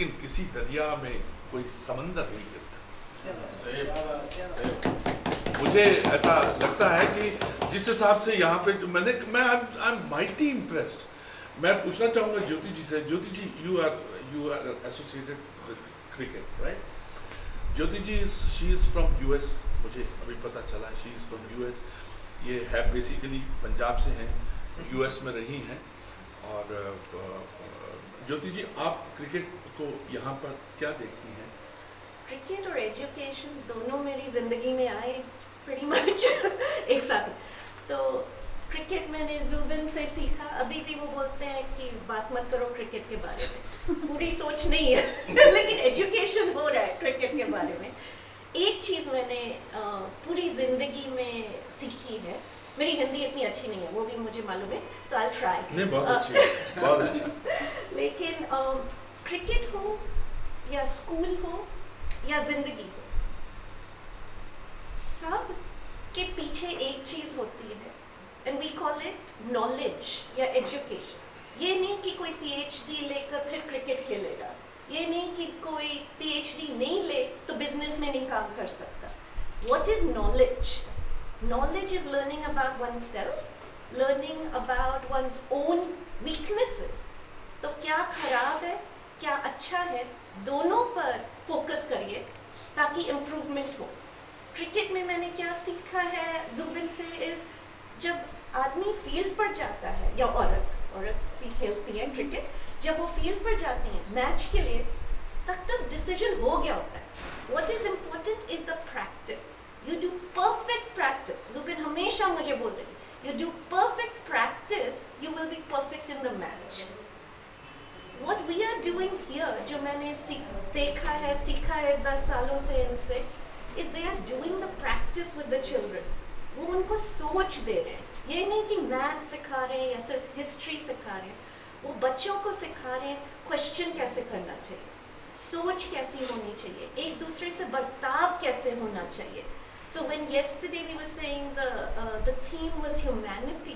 लेकिन किसी दरिया में कोई समंदर नहीं गिरता। मुझे ऐसा लगता है कि जिस हिसाब से यहाँ पे मैं आई एम माइटी इम्प्रेस्ड। मैं पूछना चाहूँगा ज्योति जी से, Jyoti ji you are associated with cricket right? Jyoti ji she is from US, मुझे अभी पता चला शी इज़ फ्रॉम यूएस। ये है बेसिकली पंजाब से हैं, यूएस में रही हैं। और ज्योति जी आप क्रिकेट को यहाँ पर क्या देखती हैं? क्रिकेट और एजुकेशन दोनों मेरी ज़िंदगी में आए pretty much एक साथ। तो क्रिकेट मैंने जुबिन से सीखा। अभी भी वो बोलते हैं कि बात मत करो क्रिकेट के बारे में, पूरी सोच नहीं है लेकिन एजुकेशन हो रहा है क्रिकेट के बारे में। एक चीज़ मैंने पूरी ज़िंदगी में सीखी है, मेरी हिंदी इतनी अच्छी नहीं है वो भी मुझे मालूम है, so I'll try। नहीं बहुत अच्छी बहुत अच्छी। लेकिन क्रिकेट हो या स्कूल हो या ज़िंदगी हो, सब के पीछे एक चीज़ होती है and we call it knowledge या एजुकेशन। ये नहीं कि कोई पीएचडी लेकर फिर क्रिकेट खेलेगा, ये नहीं कि कोई पीएचडी नहीं ले तो बिजनेस में नहीं काम कर सकता। What is knowledge? Knowledge is learning about oneself, learning about one's own weaknesses। तो क्या खराब है, क्या अच्छा है, दोनों पर फोकस करिए ताकि इम्प्रूवमेंट हो। क्रिकेट में मैंने क्या सीखा है जुबिन से इस, जब आदमी फील्ड पर जाता है या औरत भी खेलती है क्रिकेट, जब वो फील्ड पर जाती हैं मैच के लिए तब डिसीजन हो गया होता है। What is important is the practice। You do perfect practice। Zubin हमेशा मुझे बोल देगी, you do perfect practice, you will be perfect in the match। What we are doing here, जो मैंने देखा है, सीखा है 10 सालों से इनसे, is they are doing the practice with the children। वो उनको सोच दे रहे हैं, ये नहीं कि मैथ सिखा रहे हैं या सिर्फ हिस्ट्री सिखा रहे हैं, वो बच्चों को सिखा रहे हैं क्वेश्चन कैसे करना चाहिए, सोच कैसी होनी चाहिए, एक दूसरे से बर्ताव कैसे होना चाहिए। So when yesterday we were saying the theme was humanity।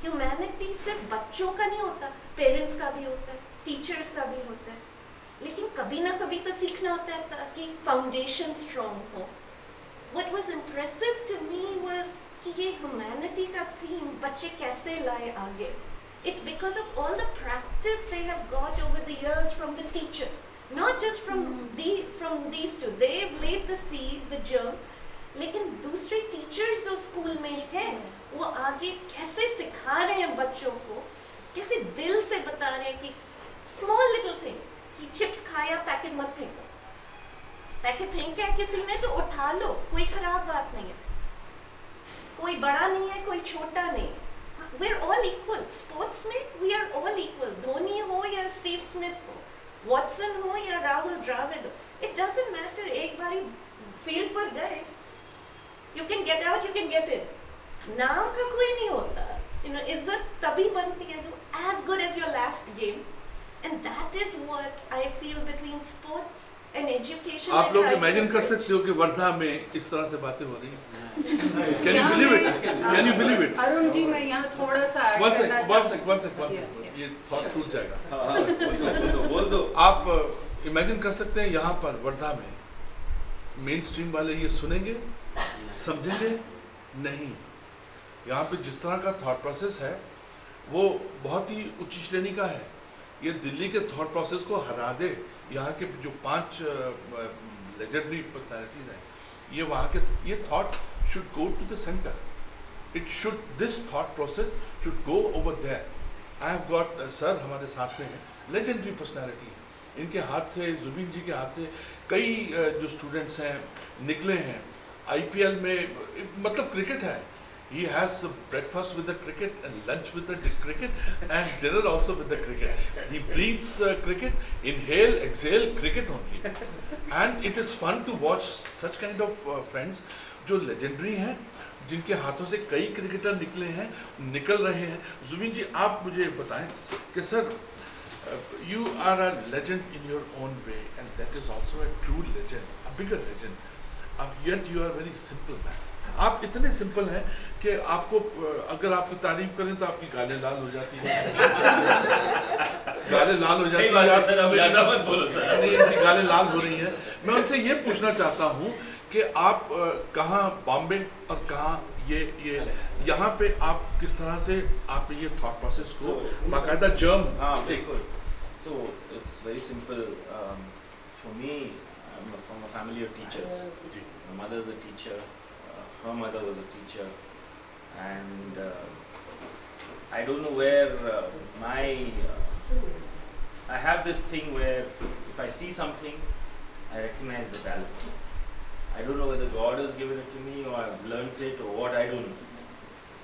Humanity सिर्फ बच्चों का नहीं होता, पेरेंट्स का भी होता है, टीचर्स का भी होता है, लेकिन कभी ना कभी तो सीखना होता है ताकि फाउंडेशन स्ट्रॉन्ग हो। What was impressive to me was कि ये humanity का theme बच्चे कैसे लाए आगे। It's because of all the practice they have got over the years from the teachers, not just from these two। They've laid the seed, the germ। लेकिन दूसरे teachers जो स्कूल में हैं वो आगे कैसे सिखा रहे हैं बच्चों को, कैसे दिल से बता रहे हैं कि स्मॉल लिटिल थिंग्स, कि चिप्स खाया पैकेट मत फेंको, पैकेट फेंका है किसी ने तो उठा लो, कोई खराब बात नहीं है, कोई बड़ा नहीं है कोई छोटा नहीं, we are all equal. Sports में we are all equal, Dhoni हो या स्टीव स्मिथ हो, वॉटसन हो या राहुल द्रविड़ हो, इट डजंट मैटर। एक बारी फील्ड पर गए, you can get out, you can get in। नाम का कोई नहीं होता, you know, इज्जत तभी बनती है जो as good as your last game। and that is what I feel between sports and education। आप लोग इमेजिन कर सकते हो कि वर्धा में इस तरह से बातें हो रही हैं? Can you believe it? Can you believe it? Arun ji मैं यहाँ थोड़ा सा one sec, ये थॉट टूट जाएगा। बोल दो। आप इमेजिन कर सकते हैं यहाँ पर वर्धा में मेन स्ट्रीम वाले ये सुनेंगे, समझेंगे नहीं। यहाँ पे जिस तरह का थॉट प्रोसेस है वो बहुत ही उच्च श्रेणी का है। ये दिल्ली के थॉट प्रोसेस को हरा दे। यहाँ के जो 5 लेजेंडरी पर्सनैलिटीज हैं, ये वहाँ के, ये thought should go to the centre. It should, this thought process should go over there. I have got sir हमारे साथ में हैं, लेजेंडरी पर्सनैलिटी। इनके हाथ से, जुबिन जी के हाथ से कई जो स्टूडेंट्स हैं निकले हैं। आईपीएल में मतलब क्रिकेट है, he has breakfast with the cricket and lunch with the cricket and dinner also with the cricket। he breathes cricket, inhale exhale cricket only। and it is fun to watch such kind of friends जो legendary हैं, जिनके हाथों से कई cricketer निकले हैं, निकल रहे हैं। जुबिन जी आप मुझे बताएं कि sir you are a legend in your own way and that is also a true legend, a bigger legend। yet you are a very simple man। आप इतने सिंपल हैं कि आपको अगर आपकी तारीफ करें तो आपकी गालें लाल हो जाती हैं। गालें लाल हो जाती सही बात है हैं सर, अब ज़्यादा मत बोलो सर। नहीं, इनकी गालें लाल हो रही हैं। मैं उनसे ये पूछना चाहता हूँ कि आप कहाँ बॉम्बे और कहाँ ये यहाँ पे आप किस तरह से आप ये थॉट प्रोसेस को बाकायदा जर्म हाँ बिल्कुल। तो it's very simple for me. I am from a family of teachers. My mother is a teacher, her mother was a teacher, and I don't know where I have this thing where if I see something, I recognize the talent. I don't know whether God has given it to me or I've learned it or what, I don't know.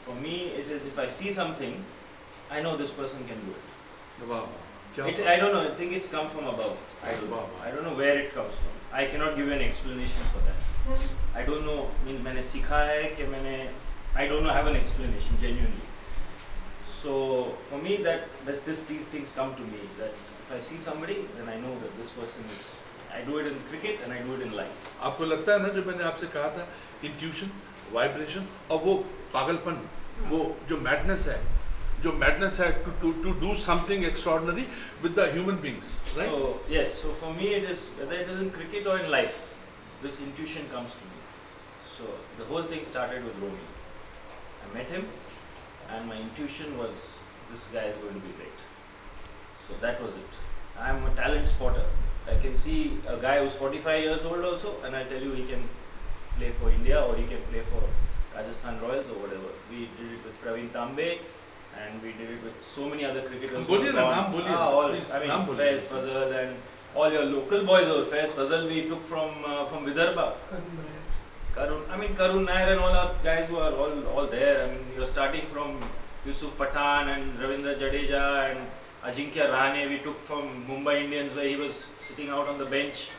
For me, it is if I see something, I know this person can do it. वाह क्या I don't know, I think it's come from above. I don't know where it comes from. I cannot give you an explanation for that. I don't know, मैंने सीखा है कि I don't know, have an explanation genuinely. So for me these things come to me, that if I see somebody, then I know that this person is, I do it in cricket and I do it in life. आपको लगता है ना जो मैंने आपसे कहा था intuition, vibration और वो पागलपन, वो जो मैडनेस है to do something extraordinary with the human beings, right? So yes, so for me it is, whether it is in cricket or in life, this intuition comes to me. So the whole thing started with Romy. I met him and my intuition was, this guy is going to be great. So that was it. I am a talent spotter. I can see a guy who's 45 years old also, and I tell you he can play for India or he can play for Rajasthan Royals or whatever. We did it with Praveen Tambe, and we did it with so many other cricketers. बोलिए ना, नाम बोलिए ना, all, please, I नाम mean, बोलिए। Faiz Fazal and all your local boys. Or Faiz Fazal we took from Vidarbha. Karun Nair and all our guys who are all there. I mean, you're starting from Yusuf Pathan and Ravindra Jadeja and Ajinkya Rahane. We took from Mumbai Indians where he was sitting out on the bench.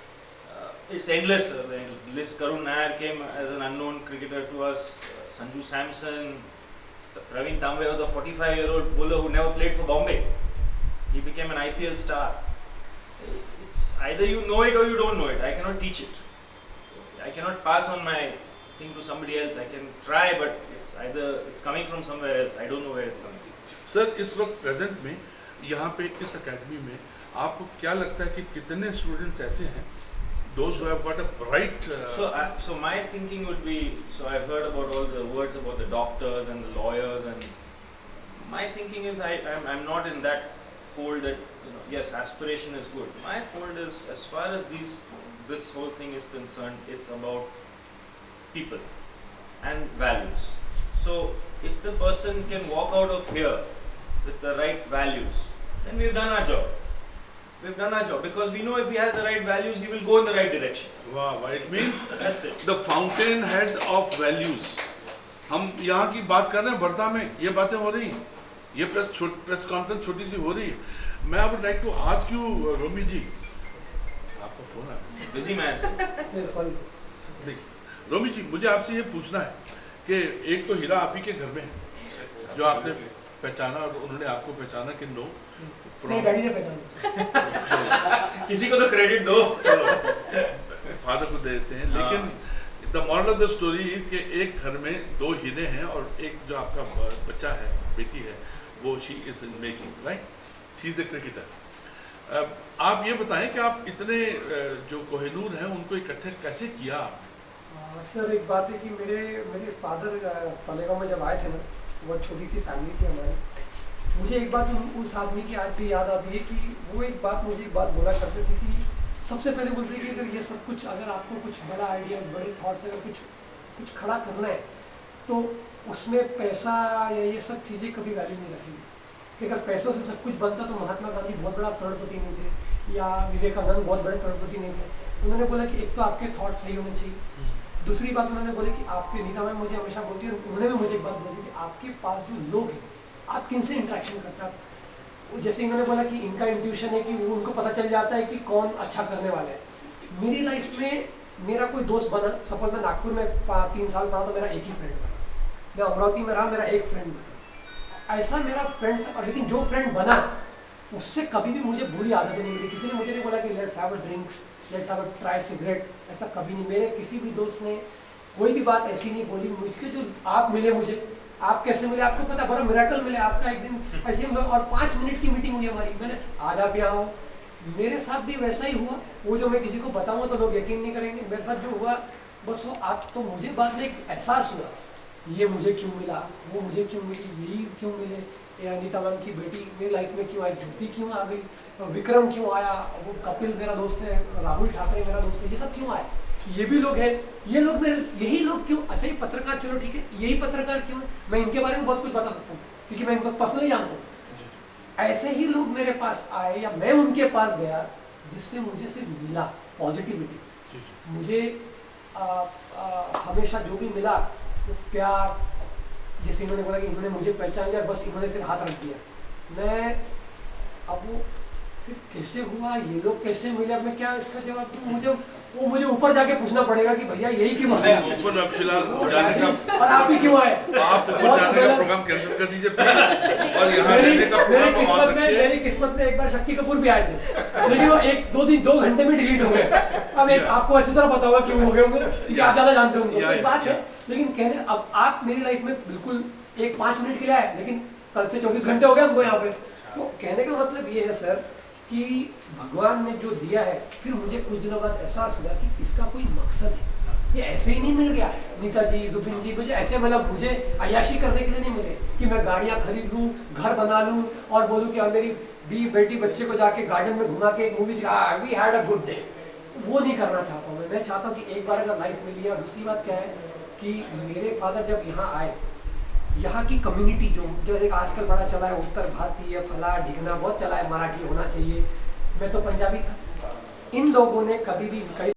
It's endless. The list. Karun Nair came as an unknown cricketer to us. Sanju Samson. Praveen Tambe was a 45-year-old bowler who never played for Bombay. He became an IPL star. It's either you know it or you don't know it. I cannot teach it. I cannot pass on my thing to somebody else. I can try, but it's coming from somewhere else. I don't know where it's coming from. Sir इस वक्त present में यहाँ पे इस academy में आपको क्या लगता है कि कितने स्टूडेंट्स ऐसे हैं those who have got a bright So my thinking would be, so I've heard about all the words about the doctors and the lawyers, and my thinking is I'm not in that fold that, yes, aspiration is good. My fold is, as far as this whole thing is concerned, it's about people and values. So if the person can walk out of here with the right values, then we've done our job. We've done our job, because we know if he has the right values, he will go in the right direction. वाह, it means That's it. the fountainhead of values. हम यहाँ की बात कर रहे हैं वर्धा में, ये बातें हो रही हैं, ये प्रेस कॉन्फ्रेंस छोटी सी हो रही है। मैं would like to ask you, रोमी जी, आपका फोन आ रहा है। Busy man. sir. देखिए, रोमी जी, मुझे आपसे ये पूछना है कि एक तो हीरा आप ही के घर में है, जो आपने पहचाना और उन्होंने आपको पहचाना कि नो नहीं, डैडी ने पहचाना। किसी को तो क्रेडिट दो। फादर को देते हैं, लेकिन the moral of the story कि एक घर में दो हीरे हैं और एक जो आपका बच्चा है, बेटी है, वो she is in making, right? She is a cricketer. आप ये बताएं कि आप इतने जो कोहिनूर हैं उनको इकट्ठे कैसे किया? सर एक बात है कि मेरे फादर तलेगांव में जब आए थे ना, बहुत छोटी सी फैमिली थी हमारी। मुझे एक बात उस आदमी की आज भी याद आती है कि वो मुझे एक बात बोला करते थे कि सबसे पहले बोलते हैं कि अगर ये सब कुछ, अगर आपको कुछ बड़ा आइडियाज, बड़े थॉट्स, अगर कुछ खड़ा करना है तो उसमें पैसा या ये सब चीज़ें कभी वैल्यू नहीं रखेंगी। कि अगर पैसों से सब कुछ बनता तो महात्मा गांधी बहुत बड़ा करोड़पति नहीं थे या विवेकानंद बहुत बड़े करोड़पति नहीं थे। उन्होंने बोला कि एक तो आपके थॉट्स सही होने चाहिए, दूसरी बात उन्होंने बोली कि आपके नीता में मुझे हमेशा बोलती है, उन्होंने भी मुझे एक बात बोली कि आपके पास जो लोग हैं, आप किन से इंटरेक्शन करते हैं। जैसे इन्होंने बोला कि इनका इंट्यूशन है कि वो उनको पता चल जाता है कि कौन अच्छा करने वाला है। मेरी लाइफ में मेरा कोई दोस्त बना, सपोज मैं नागपुर में 3 साल पढ़ा तो मेरा एक ही फ्रेंड बना, मैं अमरावती में रहा, मेरा एक फ्रेंड बना, ऐसा मेरा फ्रेंड्स। और लेकिन जो फ्रेंड बना उससे कभी भी मुझे बुरी आदतें नहीं मिली। किसी ने मुझे नहीं बोला कि let's have a drinks, let's have a try cigarette, ऐसा कभी नहीं। मेरे किसी भी दोस्त ने कोई भी बात ऐसी नहीं बोली मुझके। जो आप मिले मुझे, आप कैसे मिले आपको पता, बड़ा मिरेकल मिले आपका एक दिन ऐसे और 5 मिनट की मीटिंग हुई हमारी, मैंने आज आप यहाँ हो। मेरे साथ भी वैसा ही हुआ, वो जो मैं किसी को बताऊंगा तो लोग यकीन नहीं करेंगे, मेरे साथ जो हुआ बस वो आज तो मुझे बाद में एक एहसास हुआ, ये मुझे क्यों मिला, वो मुझे क्यों मिली, यही क्यों मिले, ये अनीता मैम की बेटी मेरी लाइफ में क्यों आई, ज्योति क्यों आ गई, विक्रम क्यों आया, वो कपिल मेरा दोस्त है, राहुल ठाकरे मेरा दोस्त है, ये सब क्यों आए, ये भी लोग हैं, ये लोग मेरे, यही लोग क्यों, अच्छा ये पत्रकार चलो ठीक है, यही पत्रकार क्यों है, मैं इनके बारे में बहुत कुछ बता सकता हूँ क्योंकि मैं इनको पर्सनली जानता हूँ। ऐसे ही लोग मेरे पास आए या मैं उनके पास गया जिससे मुझे सिर्फ मिला पॉजिटिविटी, मुझे हमेशा जो भी मिला वो प्यार, जैसे इन्होंने बोला कि इन्होंने मुझे पहचान लिया बस इन्होंने फिर हाथ रख दिया। मैं अब वो फिर कैसे हुआ, ये लोग कैसे मिले, अब मैं क्या इसका जवाब दूं, मुझे ऊपर जाके पूछना पड़ेगा कि भैया यही क्यों है, ऊपर अब फिलहाल जाने का, और आप ही क्यों आए, आप ऊपर जाने का प्रोग्राम कैंसिल कर दीजिए और यहाँ रहने का प्रोग्राम ऑन रखिए। मेरी किस्मत में एक बार शक्ति कपूर भी आए थे लेकिन वो 2 घंटे में डिलीट हो गए। अब एक आपको अच्छी तरह पता होगा क्यों हो गए होंगे क्योंकि आप ज्यादा जानते होंगे, तो एक बात है। लेकिन कहने अब आप मेरी लाइफ में बिल्कुल 5 मिनट के लिए आए लेकिन कल से 24 घंटे हो गए हमको यहाँ पे। तो कहने का मतलब ये है सर कि भगवान ने जो दिया है, फिर मुझे कुछ दिनों बाद एहसास हुआ कि इसका कोई मकसद है, ये ऐसे ही नहीं मिल गया। नीता जी, जुबिन जी मुझे ऐसे मतलब मुझे अय्याशी करने के लिए नहीं मिले कि मैं गाड़ियाँ खरीद लूँ, घर बना लूँ और बोलूँ कि मेरी बेटी बच्चे को जाके गार्डन में घुमा के एक मूवी दिखा we had a good day, वो नहीं करना चाहता हूँ मैं चाहता हूँ कि एक बार अगर लाइफ मिली है। दूसरी बात क्या है कि मेरे फादर जब यहाँ आए, यहाँ की कम्युनिटी जो एक आजकल बड़ा चला है उत्तर भारतीय फला ढिगना बहुत चला है, मराठी होना चाहिए, मैं तो पंजाबी था, इन लोगों ने कभी भी